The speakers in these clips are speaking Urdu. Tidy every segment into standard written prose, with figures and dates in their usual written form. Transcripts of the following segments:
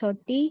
30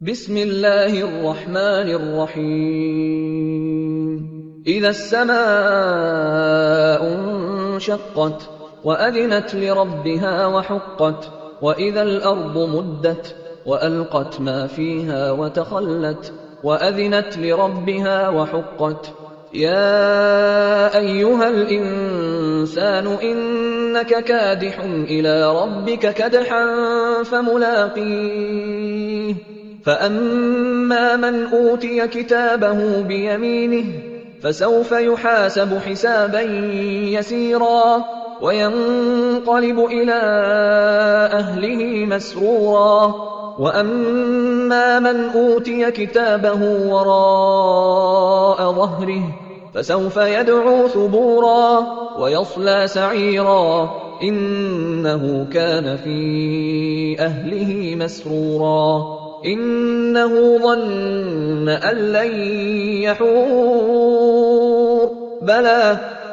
بسم الله الرحمن الرحيم إذا السماء انشقت وأذنت لربها وحقت وإذا الأرض مدت وألقت ما فيها وتخلت وأذنت لربها وحقت يا أيها الإنسان إنك كادح إلى ربك كدحا فملاقيه فأما من أوتي كتابه بيمينه فسوف يحاسب حسابا يسيرا وينقلب إلى أهله مسرورا وأما من أوتي كتابه وراء ظهره فسوف يدعو ثبورا ويصلى سعيرا إنه كان في أهله مسرورا إنه ظن أن لن يحور بلى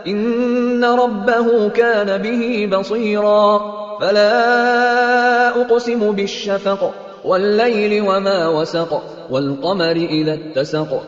إن ربه كان به بصيرا فلا أقسم بالشفق والليل وما وسق والقمر إذا اتسق.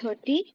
30।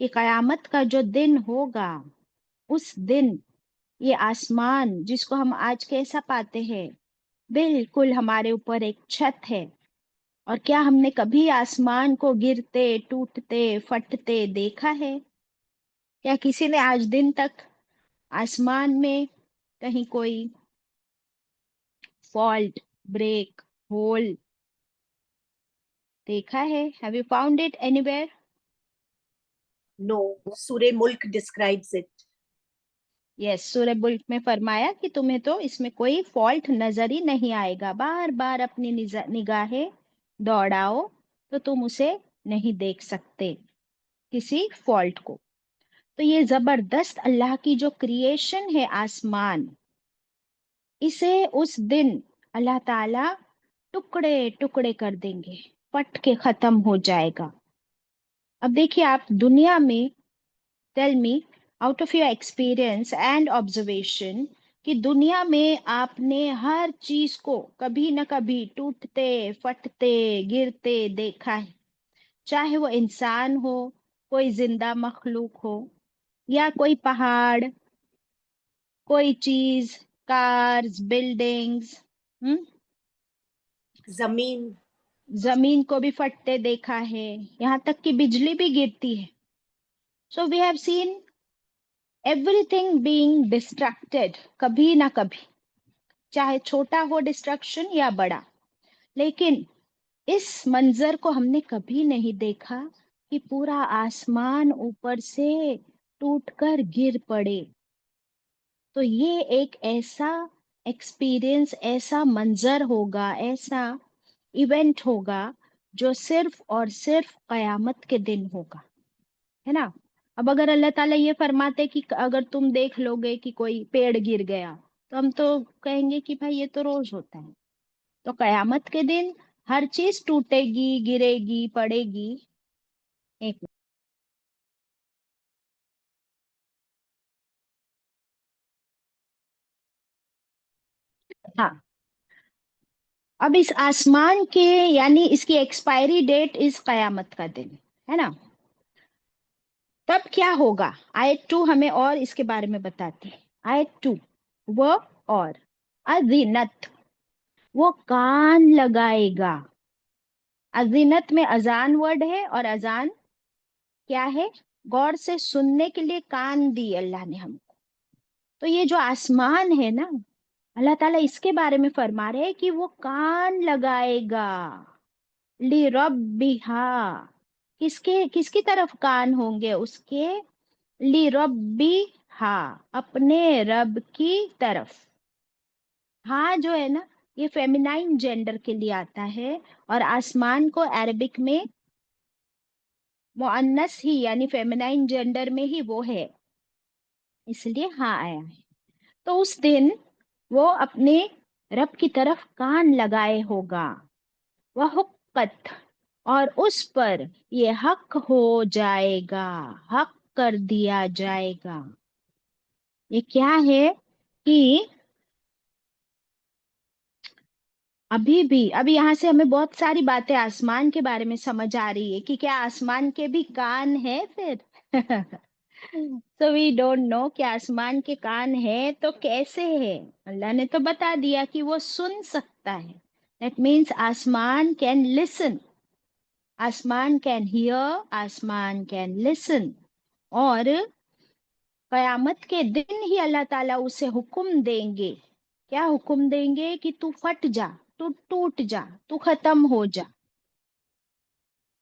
کہ قیامت کا جو دن ہوگا، اس دن یہ آسمان جس کو ہم آج کیسا پاتے ہیں، بالکل ہمارے اوپر ایک چھت ہے. اور کیا ہم نے کبھی آسمان کو گرتے، ٹوٹتے، پھٹتے دیکھا ہے؟ کیا کسی نے آج دن تک آسمان میں کہیں کوئی فالٹ، بریک، ہول دیکھا ہے؟ Have you found it any where? No, Surah Mulk describes it. یس، سورہ ملک میں فرمایا کہ تمہیں تو اس میں کوئی فالٹ نظر ہی نہیں آئے گا. بار بار اپنی نگاہیں دوڑاؤ تو تم اسے نہیں دیکھ سکتے، کسی فالٹ کو. تو یہ زبردست اللہ کی جو کریشن ہے آسمان، اسے اس دن اللہ تعالی ٹکڑے ٹکڑے کر دیں گے، پٹ کے ختم ہو جائے گا. اب دیکھیے آپ دنیا میں، tell me out of your experience and observation, کہ دنیا میں آپ نے ہر چیز کو کبھی نہ کبھی ٹوٹتے، پھٹتے، گرتے دیکھا ہے. چاہے وہ انسان ہو، کوئی زندہ مخلوق ہو، یا کوئی پہاڑ، کوئی چیز، کارز، بلڈنگز، زمین. زمین کو بھی پھٹتے دیکھا ہے، یہاں تک کہ بجلی بھی گرتی ہے. So we have seen everything being distracted کبھی نہ کبھی، چاہے چھوٹا ہو ڈسٹرکشن یا بڑا. لیکن اس منظر کو ہم نے کبھی نہیں دیکھا کہ پورا آسمان اوپر سے ٹوٹ کر گر پڑے. تو یہ ایک ایسا ایکسپیرئنس، ایسا منظر ہوگا، ایسا ایونٹ ہوگا جو صرف اور صرف قیامت کے دن ہوگا، ہے نا. اب اگر اللہ تعالیٰ یہ فرماتے کہ اگر تم دیکھ لو گے کہ کوئی پیڑ گر گیا، تو ہم تو کہیں گے کہ بھائی یہ تو روز ہوتا ہے. تو قیامت کے دن ہر چیز ٹوٹے گی، گرے گی، پڑے گی. ایک ہاں، اب اس آسمان کے، یعنی اس کی ایکسپائری ڈیٹ اس قیامت کا دن ہے نا. تب کیا ہوگا؟ آیت 2 ہمیں اور اس کے بارے میں بتاتی ہے. آیت 2، وہ اور اذینت، وہ کان لگائے گا. اذینت میں اذان ورڈ ہے، اور اذان کیا ہے؟ غور سے سننے کے لیے کان دی اللہ نے ہم کو. تو یہ جو آسمان ہے نا، اللہ تعالیٰ اس کے بارے میں فرما رہے کہ وہ کان لگائے گا. لِرَبِّہا، کس کی طرف کان ہوں گے اس کے؟ لِرَبِّہا، اپنے رب کی طرف. ہاں جو ہے نا، یہ فیمینائن جینڈر کے لیے آتا ہے، اور آسمان کو عربک میں مؤنث ہی، یعنی فیمینائن جینڈر میں ہی وہ ہے، اس لیے ہاں آیا ہے. تو اس دن وہ اپنے رب کی طرف کان لگائے ہوگا. وہ حقت، اور اس پر یہ حق ہو جائے گا، حق کر دیا جائے گا. یہ کیا ہے کہ ابھی یہاں سے ہمیں بہت ساری باتیں آسمان کے بارے میں سمجھ آ رہی ہے کہ کیا آسمان کے بھی کان ہے پھر. سو وی ڈونٹ نو کہ آسمان کے کان ہے تو کیسے ہے. اللہ نے تو بتا دیا کہ وہ سن سکتا ہے. دیٹ مینس آسمان کین لسن، آسمان کین ہیئر، آسمان کین لسن. اور قیامت کے دن ہی اللہ تعالیٰ اسے حکم دیں گے. کیا حکم دیں گے؟ کہ تو پھٹ جا، تو ٹوٹ جا، تو ختم ہو جا.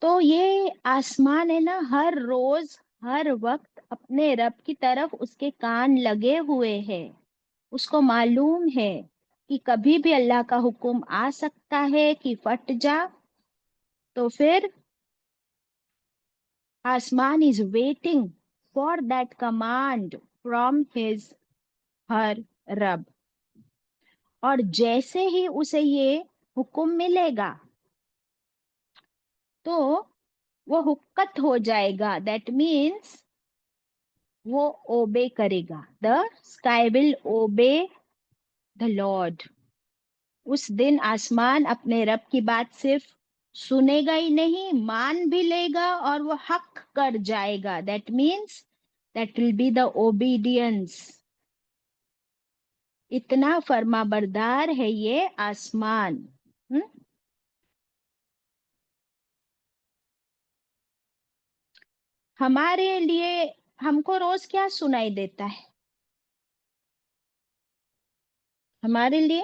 تو یہ آسمان ہے نا، ہر روز ہر وقت اپنے رب کی طرف اس کے کان لگے ہوئے ہیں. اس کو معلوم ہے کہ کبھی بھی اللہ کا حکم آ سکتا ہے کہ پھٹ جا. تو پھر آسمان is waiting for that command from his ہر رب. اور جیسے ہی اسے یہ حکم ملے گا تو وہ حقت ہو جائے گا. دیٹ مینس وہ اوبے کرے گا. The sky will obey the lord. اس دن آسمان اپنے رب کی بات صرف سنے گا ہی نہیں، مان بھی لے گا اور وہ حق کر جائے گا. That means that will be the obedience. اتنا فرما بردار ہے یہ آسمان. ہمارے لیے ہم کو روز کیا سنائی دیتا ہے؟ ہمارے لیے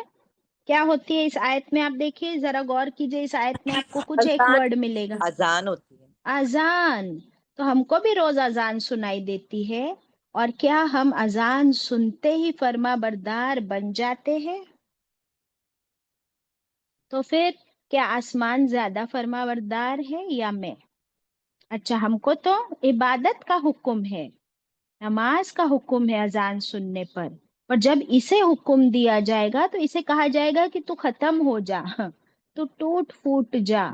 کیا ہوتی ہے اس آیت میں؟ آپ دیکھیے ذرا غور کیجئے، اس آیت میں آپ کو کچھ ایک اذان ورڈ ملے گا، اذان ہوتی ہے. اذان. تو ہم کو بھی روز اذان سنائی دیتی ہے، اور کیا ہم اذان سنتے ہی فرما بردار بن جاتے ہیں؟ تو پھر کیا آسمان زیادہ فرما بردار ہے یا میں؟ اچھا، ہم کو تو عبادت کا حکم ہے، نماز کا حکم ہے اذان سننے پر، اور جب اسے حکم دیا جائے گا تو اسے کہا جائے گا کہ تو ختم ہو جا، تو ٹوٹ پھوٹ جا،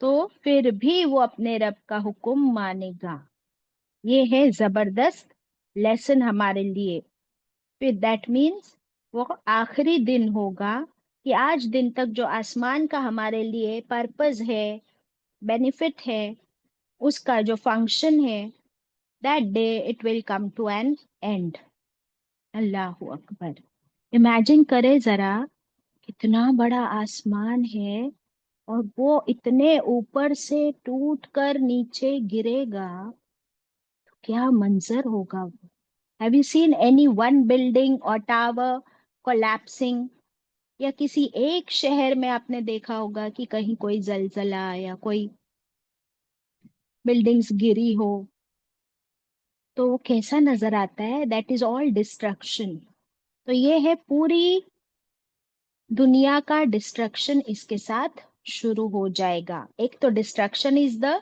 تو پھر بھی وہ اپنے رب کا حکم مانے گا. یہ ہے زبردست لیسن ہمارے لیے. پھر دیٹ مینس وہ آخری دن ہوگا کہ آج دن تک جو آسمان کا ہمارے لیے پرپز ہے، بینیفٹ ہے، اس کا جو فنکشن ہے، that day it will come to an end. Allah Akbar. Imagine کرے ذرا، کتنا بڑا آسمان ہے اور وہ اتنے اوپر سے ٹوٹ کر نیچے گرے گا تو کیا منظر ہوگا وہ. Have you seen any one building or tower collapsing؟ یا کسی ایک شہر میں آپ نے دیکھا ہوگا کہ کہیں کوئی زلزلہ یا کوئی بلڈنگز گری ہو تو وہ کیسا نظر آتا ہے؟ That is all destruction. تو یہ ہے پوری دنیا کا ڈسٹرکشن اس کے ساتھ شروع ہو جائے گا. ایک تو destruction is the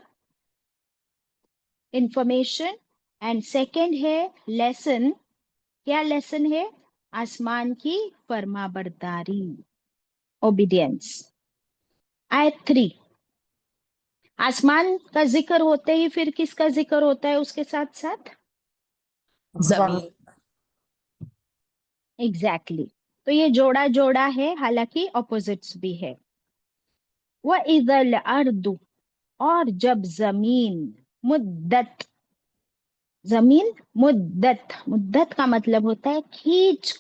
information, and second ہے لیسن. کیا لیسن ہے؟ آسمان کی فرما برداری، اوبیڈینس. آیت 3. آسمان کا ذکر ہوتے ہی پھر کس کا ذکر ہوتا ہے اس کے ساتھ ساتھ؟ زمین. ایگزیکٹلی. تو یہ جوڑا جوڑا ہے، حالانکہ اپوزٹس بھی ہے. وَإِذَا الْأَرْضُ، اور جب زمین مدت، زمین مدت، مدت کا مطلب ہوتا ہے کھینچ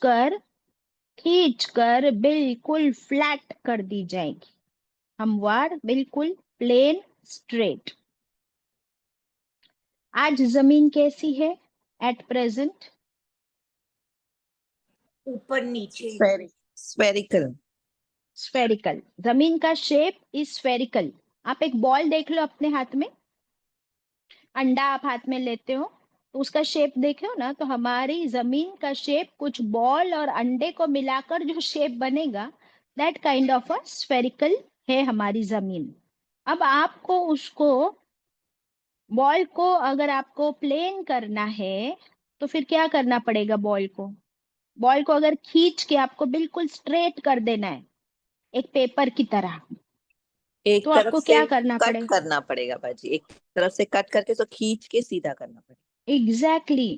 کر بالکل فلیٹ کر دی جائے گی، ہموار، بالکل پلین اسٹریٹ. آج زمین کیسی ہے ایٹ پریزنٹ؟ اوپر نیچے. اسفیریکل. اسفیریکل. زمین کا شیپ از اسفیریکل. آپ ایک بال دیکھ لو اپنے ہاتھ میں، انڈا آپ ہاتھ میں لیتے ہو تو اس کا شیپ دیکھو نا، تو ہماری زمین کا شیپ کچھ بال اور انڈے کو ملا کر جو شیپ بنے گا، دیٹ کائنڈ آف اے اسفیریکل ہے ہماری زمین. اب آپ کو اس کو بال کو اگر آپ کو پلین کرنا ہے تو پھر کیا کرنا پڑے گا؟ بال کو اگر کھینچ کے آپ کو بالکل اسٹریٹ کر دینا ہے ایک پیپر کی طرح، ایک تو آپ طرف کو سے کیا کرنا پڑے کٹ گا؟ کرنا پڑے گا باجی، ایک طرف سے کٹ کر کے تو کھینچ کے سیدھا کرنا پڑے گا. ایگزیکٹلی.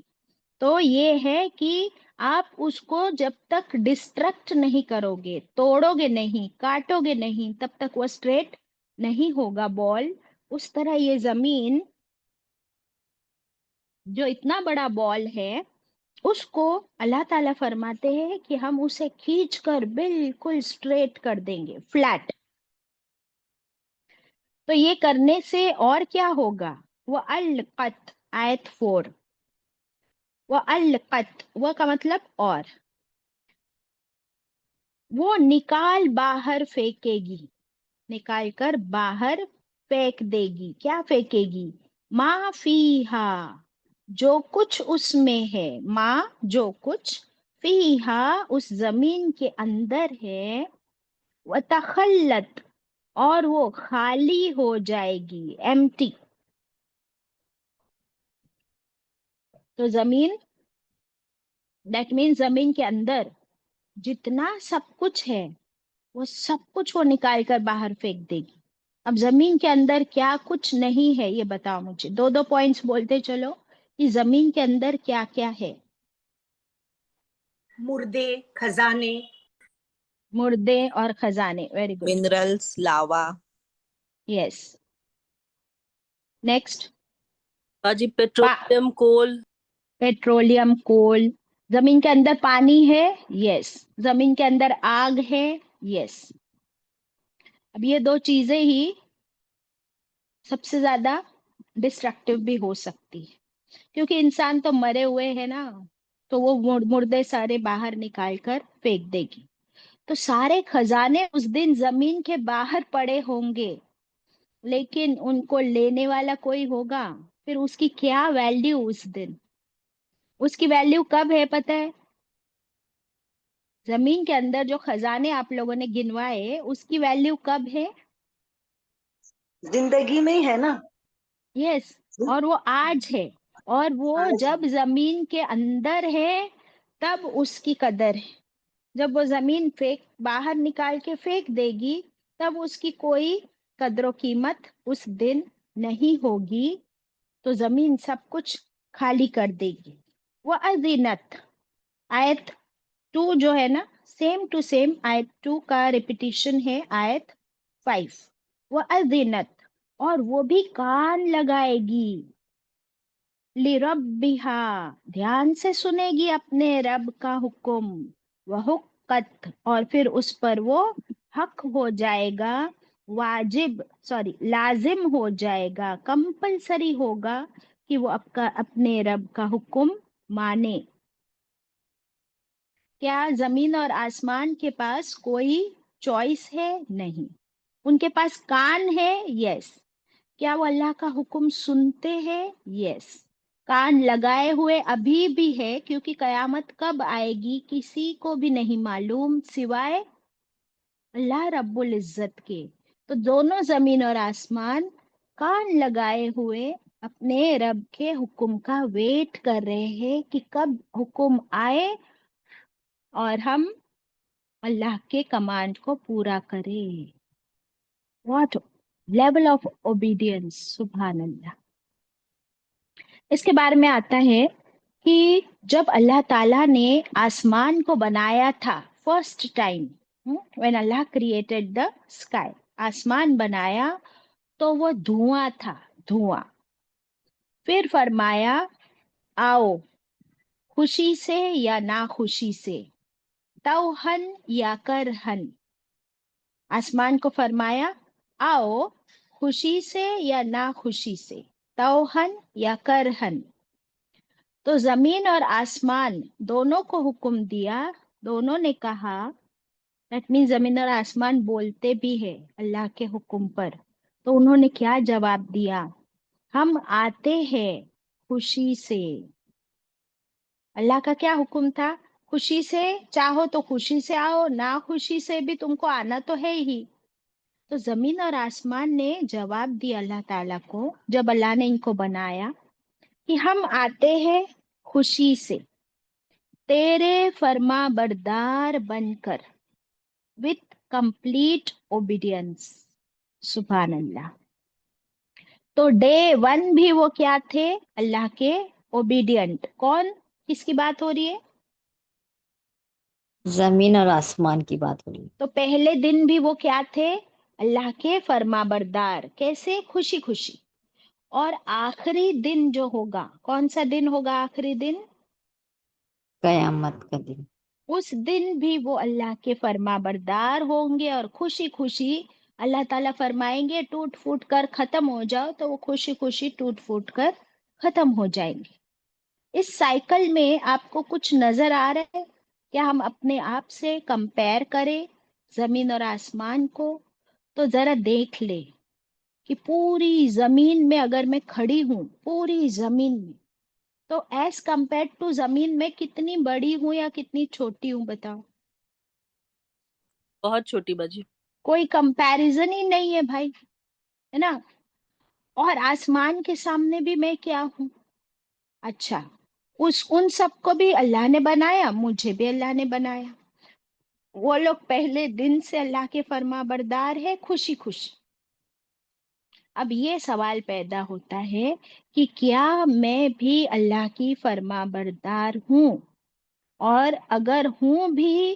تو یہ ہے کہ آپ اس کو جب تک ڈسٹرکٹ نہیں کرو گے، توڑو گے نہیں، کاٹو گے نہیں، تب تک وہ اسٹریٹ نہیں ہوگا بال. اس طرح یہ زمین جو اتنا بڑا بال ہے، اس کو اللہ تعالیٰ فرماتے ہیں کہ ہم اسے کھینچ کر بالکل اسٹریٹ کر دیں گے، فلیٹ. تو یہ کرنے سے اور کیا ہوگا؟ وہ القت. آیت 4. وہ القت، وہ کا مطلب اور، وہ نکال باہر پھینکے گی، نکال کر باہر پھینک دے گی. کیا پھینکے گی؟ ما فیہا، جو کچھ اس میں ہے، ما جو کچھ، فیہا اس زمین کے اندر ہے، وتخلت اور وہ خالی ہو جائے گی، ایمٹی. تو زمین، دیٹ مین زمین کے اندر جتنا سب کچھ ہے وہ سب کچھ وہ نکال کر باہر پھینک دے گی. اب زمین کے اندر کیا کچھ نہیں ہے یہ بتاؤ مجھے. دو پوائنٹس بولتے چلو کہ زمین کے اندر کیا کیا ہے. مردے، خزانے. مردے اور خزانے. Very good. minerals, lava. یس. نیکسٹ. باجی petroleum, coal. پیٹرولیم، کول. زمین کے اندر پانی ہے؟ یس. زمین کے اندر آگ ہے؟ یس. اب یہ دو چیزیں ہی سب سے زیادہ ڈسٹرکٹیو بھی ہو سکتی ہے، کیونکہ انسان تو مرے ہوئے ہے نا، تو وہ مردے سارے باہر نکال کر پھینک دے گی. تو سارے خزانے اس دن زمین کے باہر پڑے ہوں گے، لیکن ان کو لینے والا کوئی ہوگا. پھر اس کی کیا ویلیو اس دن؟ اس کی ویلیو کب ہے پتہ ہے؟ زمین کے اندر جو خزانے آپ لوگوں نے گنوائے، اس کی ویلیو کب ہے؟ زندگی میں ہی ہے نا. یس. اور وہ آج ہے، اور وہ آج جب زمین کے اندر ہے تب اس کی قدر ہے. جب وہ زمین باہر نکال کے پھینک دے گی، تب اس کی کوئی قدر و قیمت اس دن نہیں ہوگی. تو زمین سب کچھ خالی کر دے گی. وہ اذینت. آیت 2 جو ہے نا، سیم ٹو سیم آیت 2 کا ریپیٹیشن ہے آیت 5. وہ اذینت، اور وہ بھی کان لگائے گی. لربھا، دھیان سے سنے گی اپنے رب کا حکم. وحقت، اور پھر اس پر وہ حق ہو جائے گا. لازم ہو جائے گا، کمپلسری ہوگا کہ وہ اپنے رب کا حکم مانے. کیا زمین اور آسمان کے پاس کوئی چوائس ہے؟ نہیں. ان کے پاس کان ہے؟ یس. کیا وہ اللہ کا حکم سنتے ہیں؟ یس. کان لگائے ہوئے ابھی بھی ہے، کیونکہ قیامت کب آئے گی کسی کو بھی نہیں معلوم سوائے اللہ رب العزت کے. تو دونوں زمین اور آسمان کان لگائے ہوئے اپنے رب کے حکم کا ویٹ کر رہے ہیں کہ کب حکم آئے اور ہم اللہ کے کمانڈ کو پورا کریں. واٹ لیول آف اوبیڈینس، سبحان اللہ. اس کے بارے میں آتا ہے کہ جب اللہ تعالیٰ نے آسمان کو بنایا تھا first time, when Allah created the sky, آسمان بنایا تو وہ دھواں تھا، دھواں. پھر فرمایا آؤ، خوشی سے یا ناخوشی سے، توہن یا کرہن. آسمان کو فرمایا آؤ، خوشی سے یا ناخوشی سے، توہن یا کرہن. تو زمین اور آسمان دونوں کو حکم دیا، دونوں نے کہا. دیٹ مین زمین اور آسمان بولتے بھی ہے اللہ کے حکم پر. تو انہوں نے کیا جواب دیا؟ ہم آتے ہیں خوشی سے. اللہ کا کیا حکم تھا؟ خوشی سے، چاہو تو خوشی سے آؤ، نہ خوشی سے بھی تم کو آنا تو ہے ہی. تو زمین اور آسمان نے جواب دیا اللہ تعالیٰ کو، جب اللہ نے ان کو بنایا، کہ ہم آتے ہیں خوشی سے، تیرے فرما بردار بن کر، وتھ کمپلیٹ اوبیڈینس. سبحان اللہ. تو ڈے 1 بھی وہ کیا تھے؟ اللہ کے اوبیڈینٹ. کون، کس کی بات ہو رہی ہے؟ زمین اور آسمان کی بات ہو رہی ہے. تو پہلے دن بھی وہ کیا تھے؟ اللہ کے فرما بردار. کیسے؟ خوشی خوشی. اور آخری دن جو ہوگا، کون سا دن ہوگا آخری دن؟ قیامت کا دن. اس دن بھی وہ اللہ کے فرما بردار ہوں گے اور خوشی خوشی. اللہ تعالیٰ فرمائیں گے ٹوٹ پھوٹ کر ختم ہو جاؤ، تو وہ خوشی خوشی ٹوٹ پھوٹ کر ختم ہو جائیں گے. اس سائیکل میں آپ کو کچھ نظر آ رہا ہے؟ کیا ہم اپنے آپ سے کمپیر کریں زمین اور آسمان کو، تو ذرا دیکھ لے کہ پوری زمین میں اگر میں کھڑی ہوں، پوری زمین میں، تو ایز کمپیئر ٹو زمین میں کتنی بڑی ہوں یا کتنی چھوٹی ہوں؟ بتاؤ. بہت چھوٹی باجی. کوئی کمپیریزن ہی نہیں ہے بھائی، ہے نا. اور آسمان کے سامنے بھی میں کیا ہوں؟ اچھا، ان سب کو بھی اللہ نے بنایا، مجھے بھی اللہ نے بنایا. وہ لوگ پہلے دن سے اللہ کے فرما بردار ہے، خوشی خوشی. اب یہ سوال پیدا ہوتا ہے کہ کیا میں بھی اللہ کی فرما بردار ہوں؟ اور اگر ہوں بھی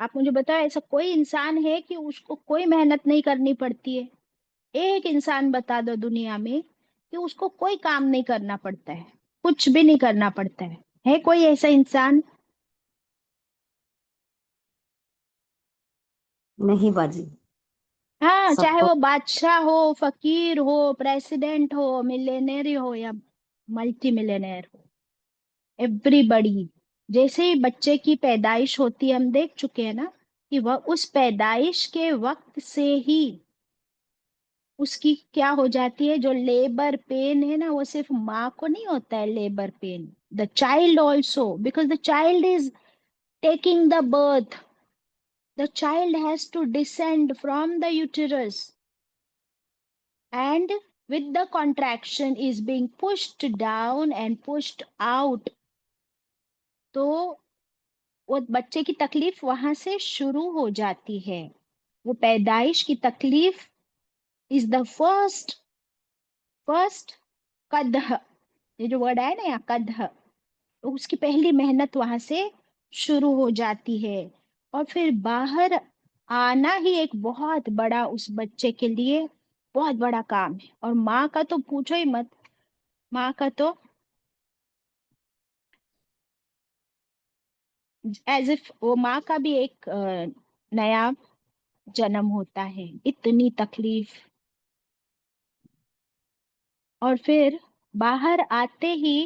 آپ مجھے بتاؤ ایسا کوئی انسان ہے کہ اس کو کوئی محنت نہیں کرنی پڑتی ہے؟ ایک انسان بتا دو دنیا میں کہ اس کو کوئی کام نہیں کرنا پڑتا ہے، کچھ بھی نہیں کرنا پڑتا ہے کوئی ایسا انسان؟ نہیں باجی، ہاں، سب چاہے کو وہ بادشاہ ہو، فقیر ہو، پریسیڈنٹ ہو، ملینئر ہو یا ملٹی ملینئر ہو، ایوری بڑی، جیسے ہی بچے کی پیدائش ہوتی ہے، ہم دیکھ چکے ہیں نا کہ وہ اس پیدائش کے وقت سے ہی اس کی کیا ہو جاتی ہے، جو لیبر پین ہے نا، وہ صرف ماں کو نہیں ہوتا ہے labour pain, the child also, because the child is taking the birth. The child has to descend from the uterus and with the contraction is being pushed down and pushed out. تو وہ بچے کی تکلیف وہاں سے شروع ہو جاتی ہے. وہ پیدائش کی تکلیف is the first قدح، یہ جو ورڈ ہے نا یہاں قدح، اس کی پہلی محنت وہاں سے شروع ہو جاتی ہے. اور پھر باہر آنا ہی ایک بہت بڑا اس بچے کے لیے بہت بڑا کام ہے. اور ماں کا تو پوچھو ہی مت، ماں کا تو ایز اف وہ ماں کا بھی ایک نیا جنم ہوتا ہے، اتنی تکلیف. اور پھر باہر آتے ہی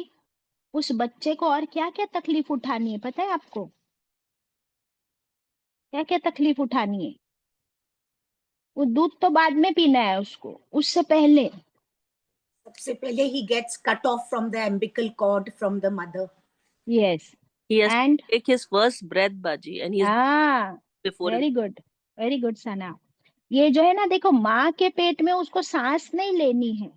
اس بچے کو اور کیا کیا تکلیف اٹھانی ہے پتہ ہے آپ کو؟ کیا کیا تکلیف اٹھانی ہے؟ وہ دودھ تو بعد میں پینا ہے اس کو، اس سے پہلے سب سے پہلے he gets cut off from the umbilical cord from the mother. Yes. He has to and take his first breath, Baji, and he is ہاں، before his. Very good, very good Sana. یہ جو ہے نا دیکھو، ماں کے پیٹ میں اس کو سانس نہیں لینی ہے،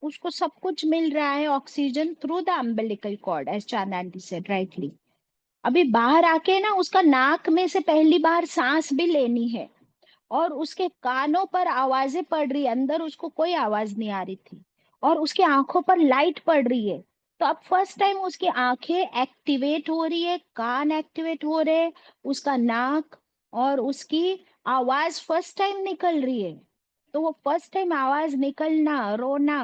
اس کو سب کچھ مل رہا ہے oxygen through the امبلیکل called as چاندی سیڈ رائٹلی. ابھی باہر آ کے نا اس کا ناک میں سے پہلی بار سانس بھی لینی ہے، اور اس کے کانوں پر آوازیں پڑ رہی ہے، اندر اس کو کوئی آواز نہیں آ رہی تھی، اور اس کے آنکھوں پر لائٹ پڑ رہی ہے. تو اب فرسٹ ٹائم اس کی آنکھیں ایکٹیویٹ ہو رہی ہے، کان ایکٹیویٹ ہو رہے، اس کا ناک، اور اس کی آواز فرسٹ ٹائم نکل رہی ہے. تو وہ فرسٹ ٹائم آواز نکلنا، رونا،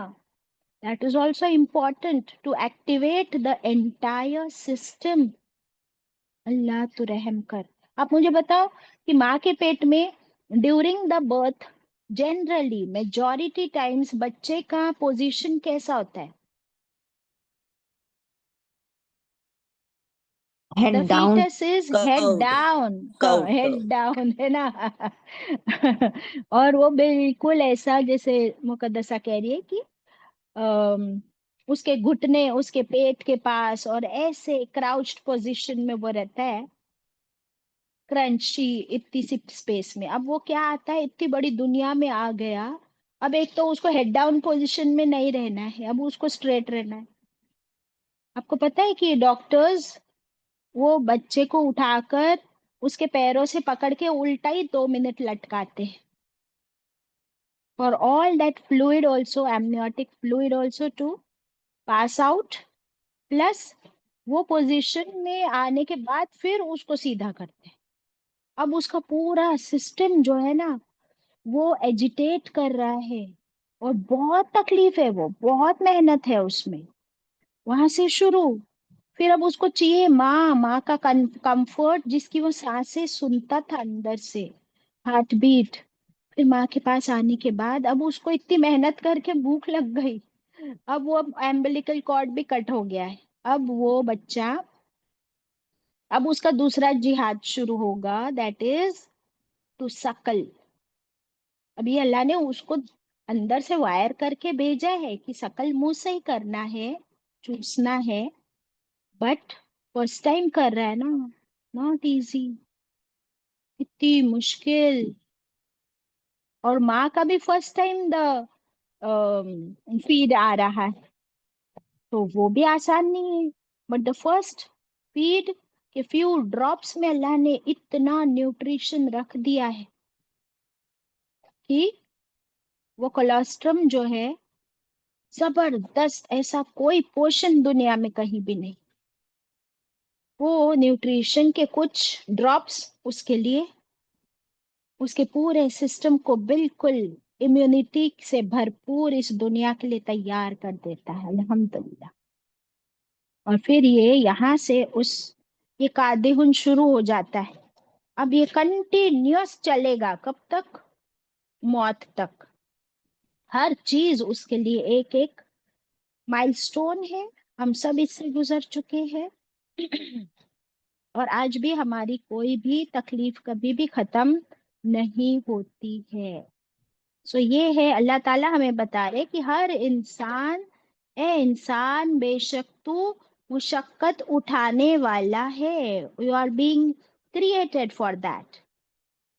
that is also important to activate the entire system. اللہ تو رحم کر. آپ مجھے بتاؤ کہ ماں کے پیٹ میں during the birth generally majority times بچے کا پوزیشن کیسا ہوتا ہے؟ Head the down. Foetus is head Curved. Down. Curved. Head Curved. Down ہے نا. اور وہ بالکل ایسا جیسے مقدسہ کہہ رہی ہے کہ اس کے گھٹنے اس کے پیٹ کے پاس، اور ایسے کراؤچڈ پوزیشن میں وہ رہتا ہے، کرنچی اتنی سی اسپیس میں. اب وہ کیا آتا ہے، اتنی بڑی دنیا میں آ گیا، اب ایک تو اس کو ہیڈ ڈاؤن پوزیشن میں نہیں رہنا ہے، اب اس کو اسٹریٹ رہنا ہے. آپ کو پتا ہے کہ ڈاکٹرز وہ بچے کو اٹھا کر اس کے پیروں سے پکڑ کے الٹا ہی 2 منٹ لٹکاتے ہیں. For all that fluid also, amniotic fluid also to pass out, plus وہ پوزیشن میں آنے کے بعد پھر اس کو سیدھا کرتے ہیں. اب اس کا پورا سسٹم جو ہے نا وہ ایجیٹیٹ کر رہا ہے، اور بہت تکلیف ہے، وہ بہت محنت ہے اس میں. وہاں سے شروع، پھر اب اس کو چاہیے ماں کا کمفرٹ، جس کی وہ سانسیں سنتا تھا اندر سے، ہارٹ بیٹ. پھر ماں کے پاس آنے کے بعد اب اس کو اتنی محنت کر کے بھوک لگ گئی، اب وہ امبلیکل کارڈ بھی کٹ ہو گیا ہے. اب وہ بچہ، اب اس کا دوسرا جہاد شروع ہوگا، دیٹ از ٹو سکل. ابھی اللہ نے اس کو اندر سے وائر کر کے بھیجا ہے کہ سکل منہ سے ہی کرنا ہے، چوسنا ہے، بٹ فرسٹ ٹائم کر رہا ہے نا، ناٹ ایزی، اتنی مشکل. اور ماں کا بھی فرسٹ ٹائم دا فیڈ آ رہا ہے، تو وہ بھی آسان نہیں ہے. بٹ دا فرسٹ فیڈ کے فیو ڈراپس میں اللہ نے اتنا نیوٹریشن رکھ دیا ہے کہ وہ کولیسٹرم جو ہے زبردست، ایسا کوئی پوشن دنیا میں کہیں بھی نہیں. وہ نیوٹریشن کے کچھ ڈراپس اس کے لیے اس کے پورے سسٹم کو بالکل امیونٹی سے بھرپور اس دنیا کے لیے تیار کر دیتا ہے. الحمدللہ. اور پھر یہ یہاں سے یہ قادہن شروع ہو جاتا ہے. اب یہ کنٹینیوس چلے گا کب تک؟ موت تک. ہر چیز اس کے لیے ایک ایک مائل سٹون ہے. ہم سب اس سے گزر چکے ہیں اور آج بھی ہماری کوئی بھی تکلیف کبھی بھی ختم نہیں ہوتی ہے. سو یہ ہے اللہ تعالیٰ ہمیں بتا رہے کہ ہر انسان، اے انسان بے شک تو مشقت اٹھانے والا ہے. You are being created for that.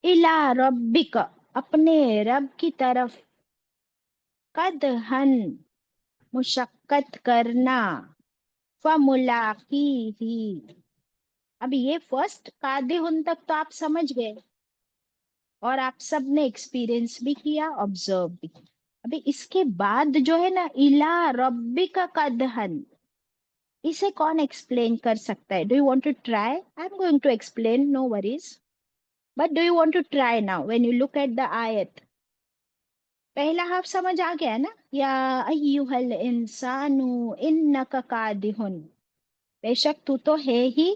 الا ربک، اپنے رب کی طرف، قدحن، مشقت کرنا، فملاقی ہی. اب یہ فرسٹ قادہن تک تو آپ سمجھ گئے اور آپ سب نے ایکسپیرئنس بھی کیا، آبزرو بھی کیا. ابھی اس کے بعد جو ہے نا الا ربک قدحن، اسے کون ایکسپلین کر سکتا ہے؟ Do you want to try? I am going to explain, no worries. But do you want to try now when you look at the آیت؟ پہلا ہاف سمجھ آ گیا نا؟ یا ایھا الانسان انک قادحن، بے شک تو ہے ہی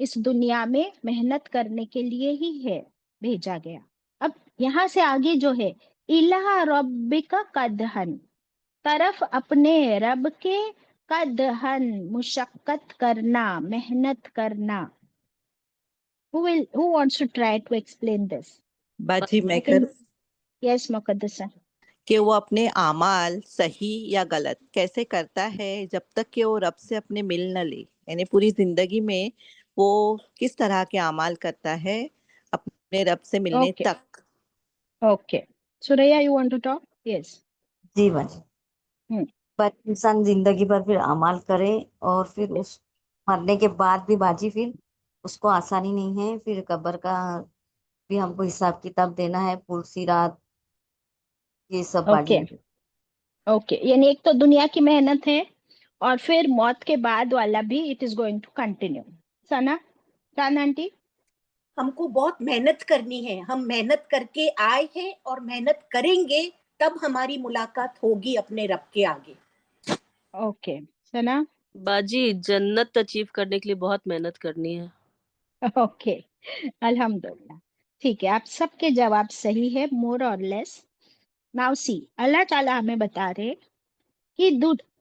اس دنیا میں محنت کرنے کے لیے ہی ہے، بھیجا گیا. اب یہاں سے آگے جو ہے الہ ربک قدحن، طرف اپنے رب کے، قدحن، مشقت کرنا، محنت کرنا. Who wants to try to explain this? باجی میں I think کروں yes, مقدسہ. کہ وہ اپنے اعمال صحیح یا غلط کیسے کرتا ہے جب تک کہ وہ رب سے اپنے مل نہ لے، یعنی پوری زندگی میں وہ کس طرح کے اعمال کرتا ہے اپنے رب سے ملنے Okay. تک. Okay. Suraya, you want to talk? Yes. جی باجی. Hmm. پر انسان زندگی بھر پھر اعمال کرے اور پھر اس مرنے کے بعد بھی باجی پھر اس کو آسانی نہیں ہے. پھر قبر کا بھی ہم کو حساب کتاب دینا ہے، پورسی رات یہ سب باجی. Okay. Okay. یعنی ایک تو دنیا کی محنت ہے اور پھر موت کے بعد والا بھی it is going to continue. سنا آنٹی؟ ہم کو بہت محنت کرنی ہے. ہم محنت کر کے آئے ہیں اور محنت کریں گے تب ہماری ملاقات ہوگی اپنے رب کے آگے. اوکے. سنا؟ باجی جنت اچیو کرنے کے لیے بہت محنت کرنی ہے. اوکے. الحمدللہ. ٹھیک ہے، آپ سب کے جواب صحیح ہے، مور اور لیس. ناؤ سی، اللہ تعالیٰ ہمیں بتا رہے کہ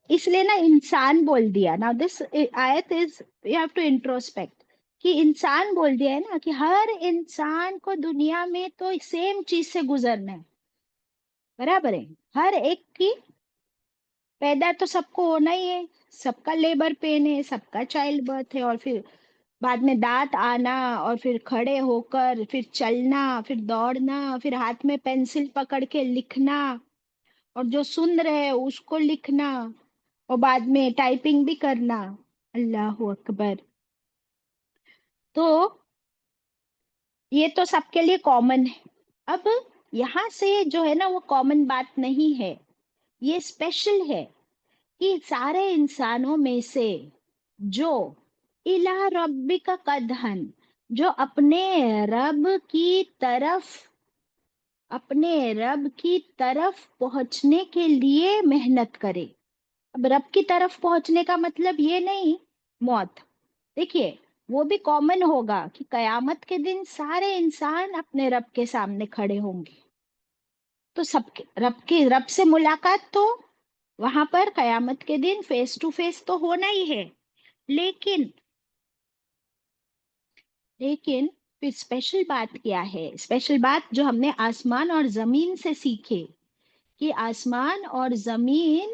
اس لیے نا انسان بول دیا. ناؤ دس آیت is you have to introspect کہ انسان بول دیا ہے نا کہ ہر انسان کو دنیا میں تو سیم چیز سے گزرنا ہے، برابر ہے. ہر ایک کی پیدا تو سب کو ہونا ہی ہے، سب کا لیبر پین ہے، سب کا چائلڈ برتھ ہے، اور پھر بعد میں دانت آنا، اور پھر کھڑے ہو کر پھر چلنا، پھر دوڑنا، پھر ہاتھ میں پینسل پکڑ کے لکھنا، اور جو سن رہے اس کو لکھنا، اور بعد میں ٹائپنگ بھی کرنا. اللہ اکبر. تو یہ تو سب کے لیے کامن ہے. اب یہاں سے جو ہے نا وہ کامن بات نہیں ہے، یہ اسپیشل ہے کہ سارے انسانوں میں سے جو الہ ربک قدحن، جو اپنے رب کی طرف پہنچنے کے لیے محنت کرے. اب رب کی طرف پہنچنے کا مطلب یہ نہیں موت. دیکھیے وہ بھی کامن ہوگا کہ قیامت کے دن سارے انسان اپنے رب کے سامنے کھڑے ہوں گے، تو سب کے رب سے ملاقات تو وہاں پر قیامت کے دن فیس ٹو فیس تو ہونا ہی ہے. لیکن پھر اسپیشل بات کیا ہے؟ اسپیشل بات جو ہم نے آسمان اور زمین سے سیکھے کہ آسمان اور زمین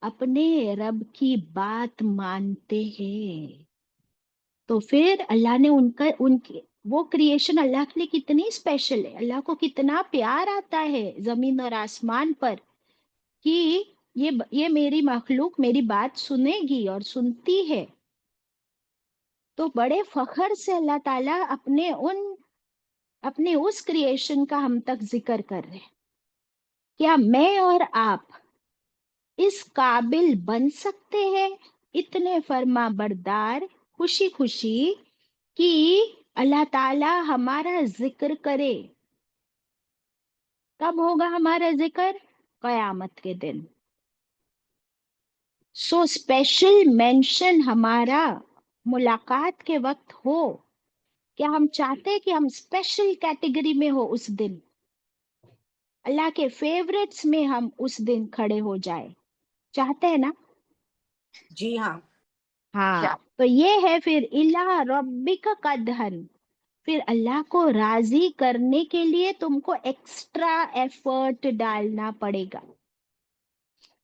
اپنے رب کی بات مانتے ہیں. تو پھر اللہ نے ان کی وہ کریشن اللہ کے لیے کتنی اسپیشل ہے، اللہ کو کتنا پیار آتا ہے زمین اور آسمان پر کہ یہ میری مخلوق میری بات سنے گی اور سنتی ہے. تو بڑے فخر سے اللہ تعالیٰ اپنے اس کریشن کا ہم تک ذکر کر رہے ہیں. کیا میں اور آپ اس قابل بن سکتے ہیں اتنے فرما بردار خوشی خوشی کہ اللہ تعالی ہمارا ذکر کرے. کب ہوگا ہمارا ذکر؟ قیامت کے دن. سو اسپیشل مینشن ہمارا ملاقات کے وقت ہو. کیا ہم چاہتے کہ ہم اسپیشل کیٹیگری میں ہو اس دن؟ اللہ کے فیورٹس میں ہم اس دن کھڑے ہو جائے. چاہتے ہیں نا؟ جی ہاں. ہاں. تو یہ ہے پھر الہ ربک قدہن. پھر اللہ کو راضی کرنے کے لیے تم کو ایکسٹرا ایفرٹ ڈالنا پڑے گا.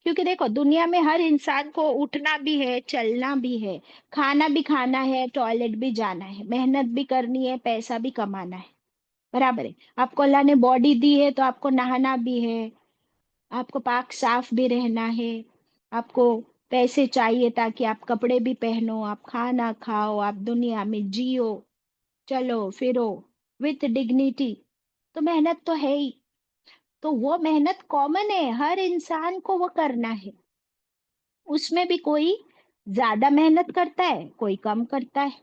کیونکہ دیکھو دنیا میں ہر انسان کو اٹھنا بھی ہے، چلنا بھی ہے، کھانا بھی کھانا ہے، ٹوائلٹ بھی جانا ہے، محنت بھی کرنی ہے، پیسہ بھی کمانا ہے. برابر ہے. آپ کو اللہ نے باڈی دی ہے تو آپ کو نہانا بھی ہے، آپ کو پاک صاف بھی رہنا ہے، آپ کو پیسے چاہیے تاکہ آپ کپڑے بھی پہنو، آپ کھانا کھاؤ، آپ دنیا میں جیو، چلو پھرو وتھ ڈگنیٹی. تو محنت تو ہے ہی. تو وہ محنت کامن ہے، ہر انسان کو وہ کرنا ہے. اس میں بھی کوئی زیادہ محنت کرتا ہے، کوئی کم کرتا ہے.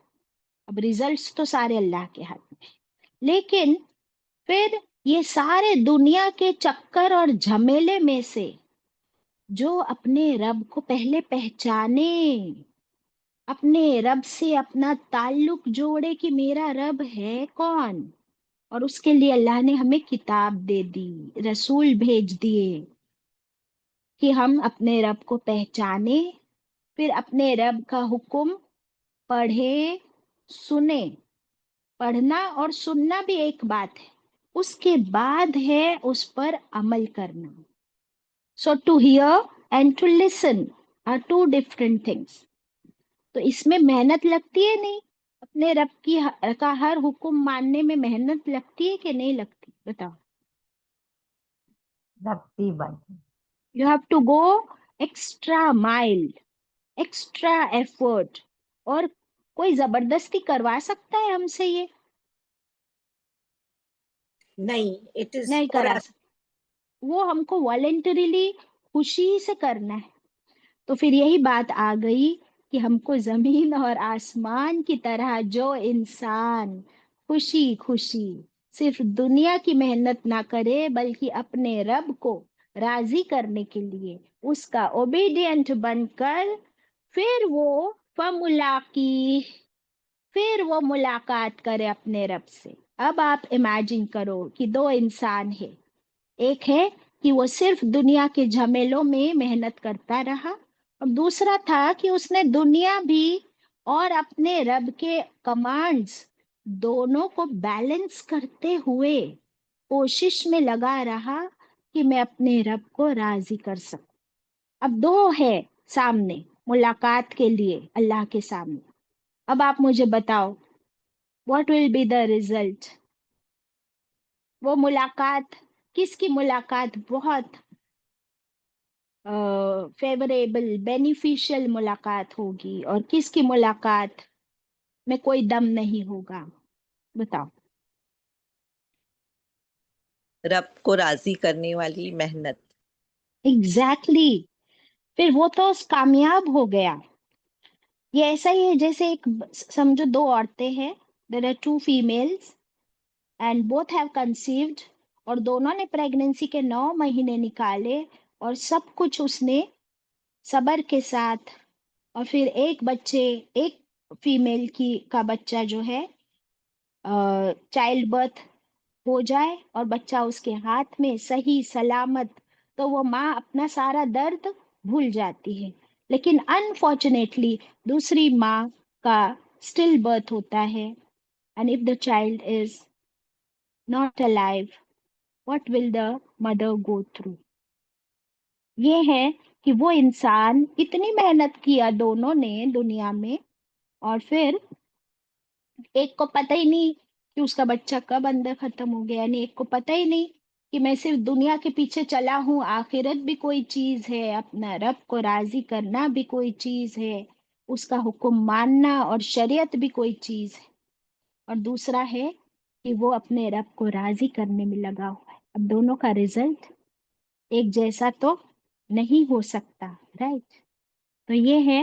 اب ریزلٹس تو سارے اللہ کے ہاتھ میں. لیکن پھر یہ سارے دنیا کے چکر اور جھمیلے میں سے جو اپنے رب کو پہلے پہچانے، اپنے رب سے اپنا تعلق جوڑے کہ میرا رب ہے کون، اور اس کے لیے اللہ نے ہمیں کتاب دے دی، رسول بھیج دیے کہ ہم اپنے رب کو پہچانے، پھر اپنے رب کا حکم پڑھے سنے. پڑھنا اور سننا بھی ایک بات ہے، اس کے بعد ہے اس پر عمل کرنا. So to hear and to listen are two different things. تو اس میں محنت لگتی ہے نہیں؟ اپنے رب کی کا ہر حکم ماننے میں محنت لگتی ہے کہ نہیں لگتی؟ بتاؤ. لگتی بات. You have to go extra mile, extra effort. اور کوئی زبردستی کروا سکتا ہے ہم سے یہ؟ نہیں. اٹ از نہیں فار کرا سکتا. وہ ہم کو والنٹریلی خوشی سے کرنا ہے. تو پھر یہی بات آ گئی کہ ہم کو زمین اور آسمان کی طرح جو انسان خوشی خوشی صرف دنیا کی محنت نہ کرے بلکہ اپنے رب کو راضی کرنے کے لیے اس کا اوبیڈینٹ بن کر پھر وہ فملاقی، پھر وہ ملاقات کرے اپنے رب سے. اب آپ امیجن کرو کہ دو انسان ہے. ایک ہے کہ وہ صرف دنیا کے جھمیلوں میں محنت کرتا رہا، اور دوسرا تھا کہ اس نے دنیا بھی اور اپنے رب کے کمانڈز دونوں کو بیلنس کرتے ہوئے کوشش میں لگا رہا کہ میں اپنے رب کو راضی کر سکوں. اب دو ہے سامنے ملاقات کے لیے اللہ کے سامنے. اب آپ مجھے بتاؤ what will be the result؟ وہ ملاقات، کس کی ملاقات بہت فیوریبل بینیفیشل ملاقات ہوگی، اور کس کی ملاقات میں کوئی دم نہیں ہوگا؟ بتاؤ. رب کو راضی کرنے والی محنت. ایگزیکٹلی. پھر وہ تو کامیاب ہو گیا. یہ ایسا ہی ہے جیسے ایک سمجھو دو عورتیں ہیں، there are two females and both have conceived، اور دونوں نے پریگننسی کے 9 مہینے نکالے، اور سب کچھ اس نے صبر کے ساتھ. اور پھر ایک فیمیل کا بچہ جو ہے چائلڈ برتھ ہو جائے اور بچہ اس کے ہاتھ میں صحیح سلامت، تو وہ ماں اپنا سارا درد بھول جاتی ہے. لیکن انفارچونیٹلی دوسری ماں کا اسٹل برتھ ہوتا ہے، and if the child is not alive, what will the mother go through؟ یہ ہے کہ وہ انسان اتنی محنت کیا دونوں نے دنیا میں، اور پھر ایک کو پتہ ہی نہیں کہ اس کا بچہ کب اندر ختم ہو گیا، یعنی ایک کو پتہ ہی نہیں کہ میں صرف دنیا کے پیچھے چلا ہوں، آخرت بھی کوئی چیز ہے، اپنا رب کو راضی کرنا بھی کوئی چیز ہے، اس کا حکم ماننا اور شریعت بھی کوئی چیز ہے. اور دوسرا ہے کہ وہ اپنے رب کو راضی کرنے میں لگا ہوا ہے. اب دونوں کا رزلٹ ایک جیسا تو نہیں ہو سکتا، رائٹ؟ تو یہ ہے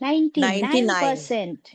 99। 99%।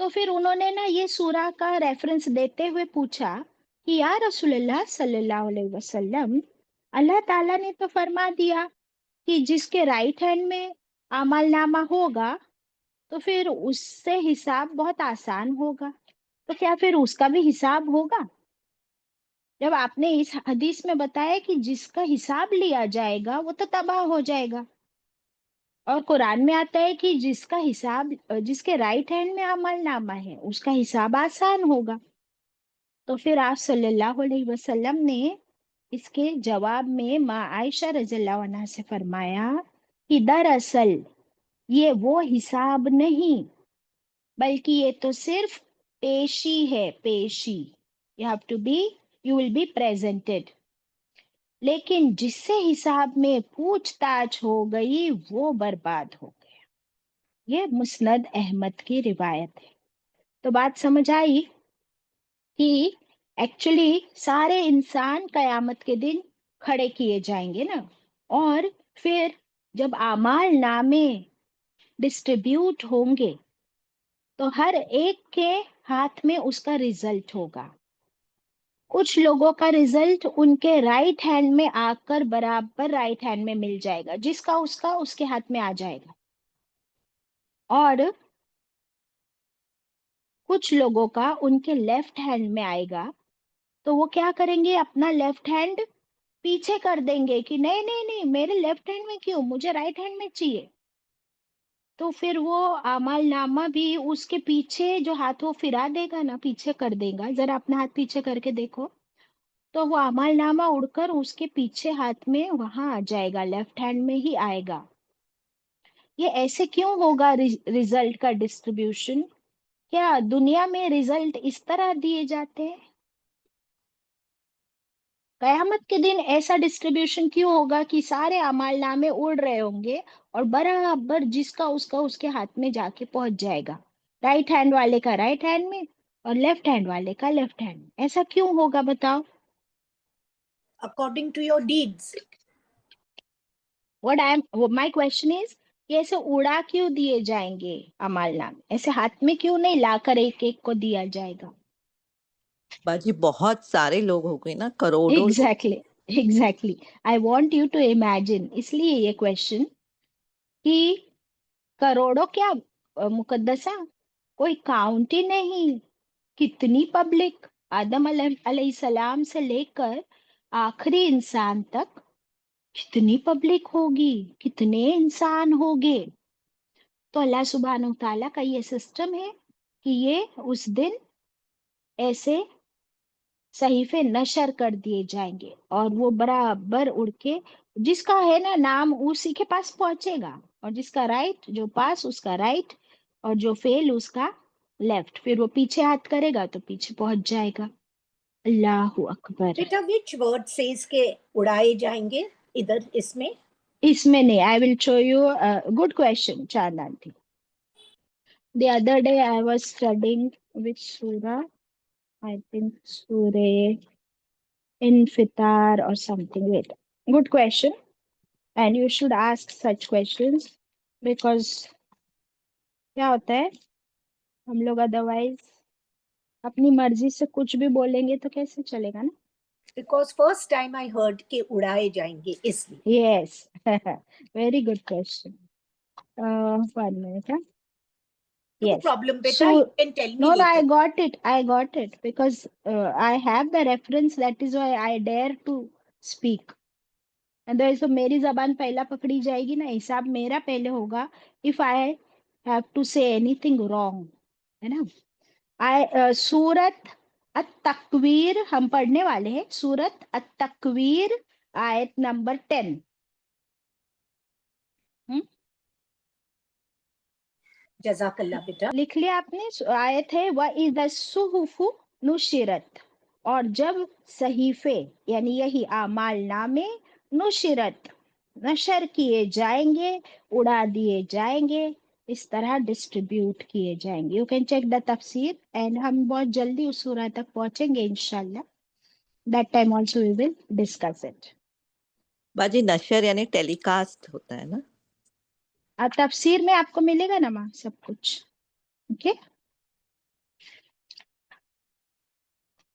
تو پھر انہوں نے نا یہ سورہ کا ریفرنس دیتے ہوئے پوچھا کہ یا رسول اللہ صلی اللہ علیہ وسلم، اللہ تعالیٰ نے تو فرما دیا کہ جس کے رائٹ ہینڈ میں عمل نامہ ہوگا تو پھر اس سے حساب بہت آسان ہوگا، تو کیا پھر اس کا بھی حساب ہوگا؟ جب آپ نے اس حدیث میں بتایا کہ جس کا حساب لیا جائے گا وہ تو تباہ ہو جائے گا، اور قرآن میں آتا ہے کہ جس کا حساب، جس کے رائٹ ہینڈ میں عمل نامہ ہے اس کا حساب آسان ہوگا. تو پھر آپ صلی اللہ علیہ وسلم نے اس کے جواب میں ماں عائشہ رضی اللہ عنہا سے فرمایا کہ دراصل یہ وہ حساب نہیں بلکہ یہ تو صرف پیشی ہے، پیشی. You have to be, you will be presented. لیکن جس سے حساب میں پوچھ تاچھ ہو گئی وہ برباد ہو گیا. یہ مسند احمد کی روایت ہے. تو بات سمجھ آئی کہ ایکچولی سارے انسان قیامت کے دن کھڑے کیے جائیں گے نا، اور پھر جب اعمال نامے ڈسٹریبیوٹ ہوں گے تو ہر ایک کے ہاتھ میں اس کا ریزلٹ ہوگا. کچھ لوگوں کا ریزلٹ ان کے رائٹ ہینڈ میں آ کر برابر رائٹ ہینڈ میں مل جائے گا، جس کا اس کے ہاتھ میں آ جائے گا. اور کچھ لوگوں کا ان کے لیفٹ ہینڈ میں آئے گا تو وہ کیا کریں گے، اپنا لیفٹ ہینڈ پیچھے کر دیں گے کہ نہیں نہیں نہیں، میرے لیفٹ ہینڈ میں کیوں، مجھے رائٹ ہینڈ میں چاہیے. تو پھر وہ اعمال نامہ بھی اس کے پیچھے جو ہاتھ وہ پھرا دے گا نا، پیچھے کر دے گا. ذرا اپنا ہاتھ پیچھے کر کے دیکھو تو وہ اعمال نامہ اڑ کر اس کے پیچھے ہاتھ میں وہاں آ جائے گا، لیفٹ ہینڈ میں ہی آئے گا. یہ ایسے کیوں ہوگا ریزلٹ کا ڈسٹریبیوشن؟ کیا دنیا میں ریزلٹ اس طرح دیے جاتے ہیں؟ قیامت کے دن ایسا ڈسٹریبیوشن کیوں ہوگا کہ سارے اعمال نامے اڑ رہے ہوں گے اور برابر جس کا اس کے ہاتھ میں جا کے پہنچ جائے گا، رائٹ ہینڈ والے کا رائٹ ہینڈ میں اور لیفٹ ہینڈ والے کا لیفٹ ہینڈ میں. ایسا کیوں ہوگا بتاؤ؟ according to your deeds. My question is کہ ایسے اڑا کیوں دیے جائیں گے اعمال نامے؟ ایسے ہاتھ میں کیوں نہیں لا کر ایک ایک کو دیا جائے گا؟ باجی بہت سارے لوگ ہو گئے نا، کروڑوں لوگ. Exactly I want you to imagine. اس لیے یہ کوشچن کہ کروڑوں کیا مقدسہ، کوئی کاؤنٹ ہی نہیں. کتنی پبلک، آدم علیہ السلام سے لے کر آخری انسان تک کتنی پبلک ہوگی، کتنے انسان ہوگے. تو اللہ سبحانہ و تعالیٰ کا یہ سسٹم ہے کہ یہ اس دن ایسے صحیفے نشر کر دیے جائیں گے اور وہ برابر اڑ کے جس کا ہے نا نام اسی کے پاس پہنچے گا، اور جس کا رائٹ، جو پاس اس کا رائٹ اور جو فیل اس کا لیفٹ. پھر وہ پیچھے ہاتھ کرے گا تو پیچھے پہنچ جائے گا. اللہ اکبر. بیٹا which word says کہ اڑائے جائیں گے ادھر اس میں؟ اس میں نہیں. I will show you a good question, Chandanti. The other day I was studying which surah, I think Surah Infitar or something. Wait, good question. And you should ask such questions because کیا ہوتا ہے ہم لوگ ادروائز اپنی مرضی سے کچھ بھی بولیں گے تو کیسے چلے گا نا. Because first time I heard کہ اڑائے جائیں گے اس لیے. Yes. Very good question. 1 minute. Huh? No Yes. problem beta, So, you can tell me no, I later. got it because I have the reference. That is why I dare to speak. Otherwise تو میری زبان پہلا پکڑی جائے گی نا، حساب میرا پہلے ہوگا if I have to say anything wrong. ہے نا. سورت التکویر ہم پڑھنے والے ہیں. سورت التکویر آیت نمبر 10. جزاک اللہ بیٹا. لکھ لیا آپ نے؟ آیت ہے وَإِذَا الصُّحُفُ نُشِرَتْ، اور جب صحیفے یعنی یہی اعمال نامے نشرت نشر کیے جائیں گے، اڑا دیے جائیں گے، اس طرح ڈسٹریبیوٹ کیے جائیں گے. یو کین چیک دا تفسیر اینڈ ہم بہت جلدی اس سورہ تک پہنچیں گے انشاءاللہ. That time also we will discuss it. باجی نشر یعنی ٹیلی کاسٹ ہوتا ہے نا؟ تفسیر میں آپ کو ملے گا نا ماں سب کچھ. اوکے.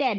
10,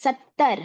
70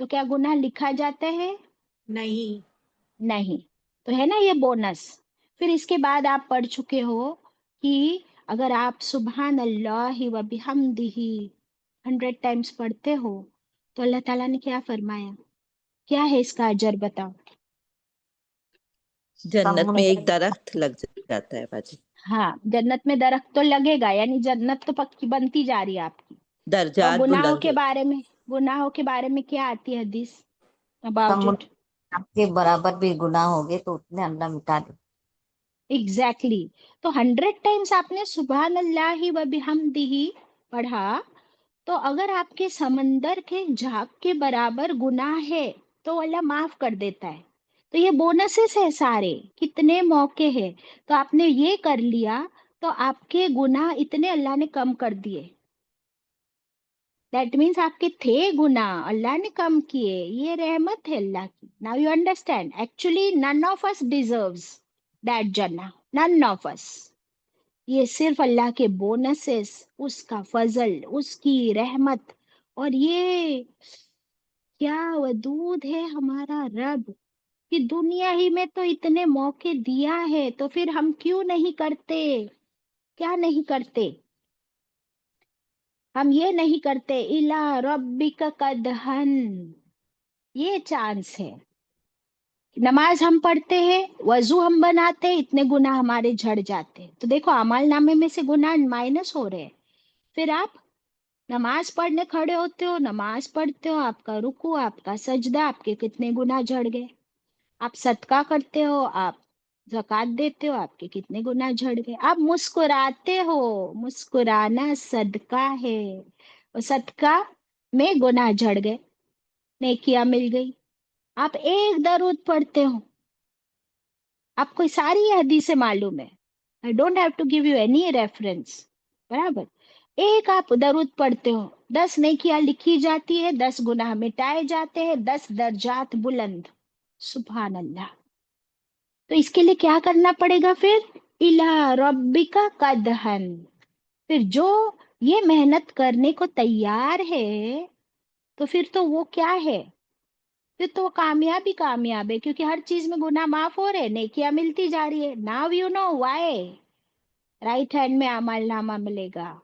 تو کیا گناہ لکھا جاتا ہے؟ نہیں. نہیں. تو ہے نا یہ بونس. پھر اس کے بعد آپ پڑھ چکے ہو کہ اگر آپ سبحان اللہ و بحمدہ 100 ٹائمز پڑھتے ہو تو اللہ تعالیٰ نے کیا فرمایا؟ کیا ہے اس کا اجر بتاؤ؟ جنت میں ایک درخت لگ جاتا ہے باجی. ہاں جنت میں درخت تو لگے گا، یعنی جنت تو پکی بنتی جا رہی ہے آپ کی. اور درجات گناہوں بلند کے ہوتے. بارے میں، گناہوں کے بارے میں کیا آتی ہے حدیث اباؤٹ اٹ؟ آپ کے برابر بھی گناہ ہوگے تو اتنے اللہ مٹا دے. ایگزیکٹلی. تو 100 ٹائمز آپ نے سبحان اللہ و بحمدہ پڑھا تو اگر آپ کے سمندر کے جھاگ کے برابر گناہ ہے تو اللہ معاف کر دیتا ہے. تو یہ بونسز ہے سارے، کتنے موقع ہے. تو آپ نے یہ کر لیا تو آپ کے گناہ اتنے اللہ نے کم کر دیے. دیٹ مینس آپ کے تھے گناہ، اللہ نے کم کیے. یہ رحمت ہے اللہ کی. Now you understand. Actually none of us deserves that جنہ، نن آف اس. یہ صرف اللہ کے بونسز، اس کا فضل، اس کی رحمت. اور یہ کیا ودود ہے ہمارا رب کہ دنیا ہی میں تو اتنے موقع دیا ہے، تو پھر ہم کیوں نہیں کرتے؟ کیا نہیں کرتے؟ ہم یہ نہیں کرتے الا ربک قدہن. یہ چانس ہے. نماز ہم پڑھتے ہیں، وضو ہم بناتے ہیں، اتنے گناہ ہمارے جھڑ جاتے ہیں. تو دیکھو اعمال نامے میں سے گناہ مائنس ہو رہے ہیں. پھر آپ نماز پڑھنے کھڑے ہوتے ہو، نماز پڑھتے ہو، آپ کا رکوع، آپ کا سجدہ، آپ کے کتنے گناہ جھڑ گئے. آپ صدقہ کرتے ہو، آپ زکوٰۃ دیتے ہو، آپ کے کتنے گناہ جھڑ گئے. آپ مسکراتے ہو، مسکرانا صدقہ ہے، اور صدقہ میں گناہ جھڑ گئے، نیکیاں مل گئی. آپ ایک درود پڑھتے ہو، آپ کو ساری حدیثیں معلوم ہے. I don't have to give you any reference. برابر. ایک آپ درود پڑھتے ہو، 10 نیکیاں لکھی جاتی ہے، 10 گناہ مٹائے جاتے ہیں، 10 درجات بلند. سبحان اللہ. تو اس کے لیے کیا کرنا پڑے گا پھر؟ الا ربک قدہن. پھر جو یہ محنت کرنے کو تیار ہے تو پھر تو وہ کیا ہے؟ پھر تو وہ کامیاب ہی کامیاب ہے، کیونکہ ہر چیز میں گناہ معاف ہو رہے، نیکیاں ملتی جا رہی ہے. Now you know why right hand میں عمل نامہ ملے گا.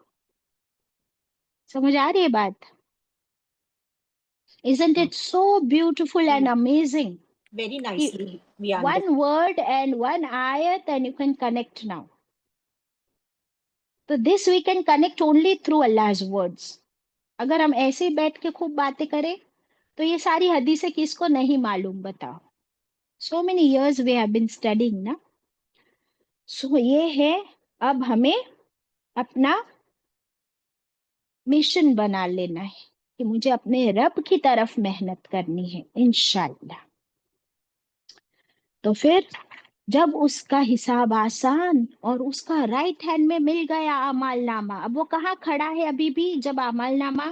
سمجھ آ رہی ہے بات؟ Isn't it so beautiful and amazing? Very nicely we understand. One word and one ayat and you can connect now. So this we can connect only through Allah's words. اگر ہم ایسے ہی بیٹھ کے خوب باتیں کریں تو یہ ساری حدیثیں کس کو نہیں معلوم بتاؤ. So many years we have been studying نا. So یہ ہے اب ہمیں اپنا مشن بنا لینا ہے کہ مجھے اپنے رب کی طرف محنت کرنی ہے انشاءاللہ. تو پھر جب اس کا حساب آسان اور اس کا رائٹ ہینڈ میں مل گیا اعمال نامہ، اب وہ کہاں کھڑا ہے ابھی بھی؟ جب اعمال نامہ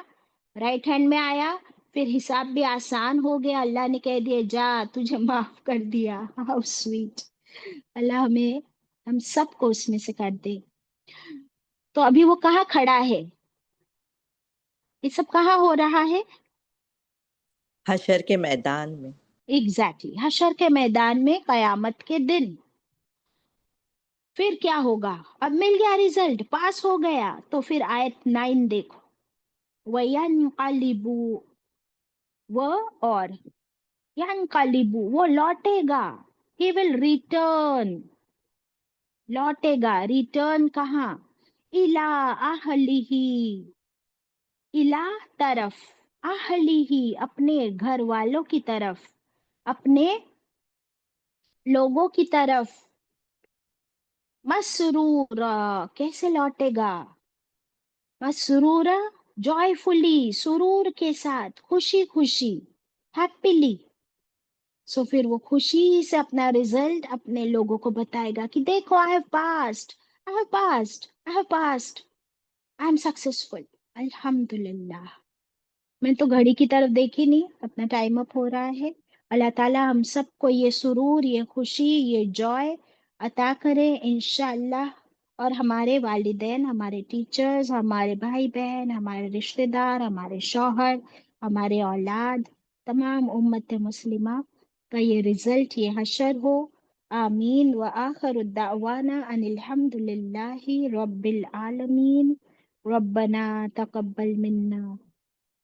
رائٹ ہینڈ میں آیا پھر حساب بھی آسان ہو گیا. اللہ نے کہہ دیا جا تجھے معاف کر دیا. How sweet. اللہ ہم سب کو اس میں سے کر دے. تو ابھی وہ کہاں کھڑا ہے؟ یہ سب کہاں ہو رہا ہے؟ حشر کے میدان میں. ایگزیکٹلی حشر کے میدان میں قیامت کے دن. پھر کیا ہوگا؟ اب مل گیا رزلٹ، پاس ہو گیا. تو پھر آیت 9 دیکھو. وَيَنْقَلِبُ اور يَنْقَلِبُ وہ لوٹے گا. He will return. لوٹے گا. ریٹرن کہاں؟ اِلَىٰ أَهْلِهِ اِلَىٰ طرف، أَهْلِهِ اپنے گھر والوں کی طرف، اپنے لوگوں کی طرف. مسرورا کیسے لوٹے گا؟ مسرورا جوائفلی، سرور کے ساتھ، خوشی خوشی، ہیپیلی. سو پھر وہ خوشی سے اپنا رزلٹ اپنے لوگوں کو بتائے گا کہ دیکھو I have passed, I have passed, I have passed, I am successful. الحمدللہ. میں تو گھڑی کی طرف دیکھی نہیں، اپنا ٹائم اپ ہو رہا ہے. اللہ تعالیٰ ہم سب کو یہ سرور، یہ خوشی، یہ جوائے عطا کرے انشاءاللہ. اور ہمارے والدین، ہمارے ٹیچرز، ہمارے بھائی بہن، ہمارے رشتہ دار، ہمارے شوہر، ہمارے اولاد تمام امت مسلمہ کا یہ رزلٹ، یہ حشر ہو۔ آمین۔ وآخر الدعوانا ان الحمد للہ رب العالمین۔ ربنا تقبل منا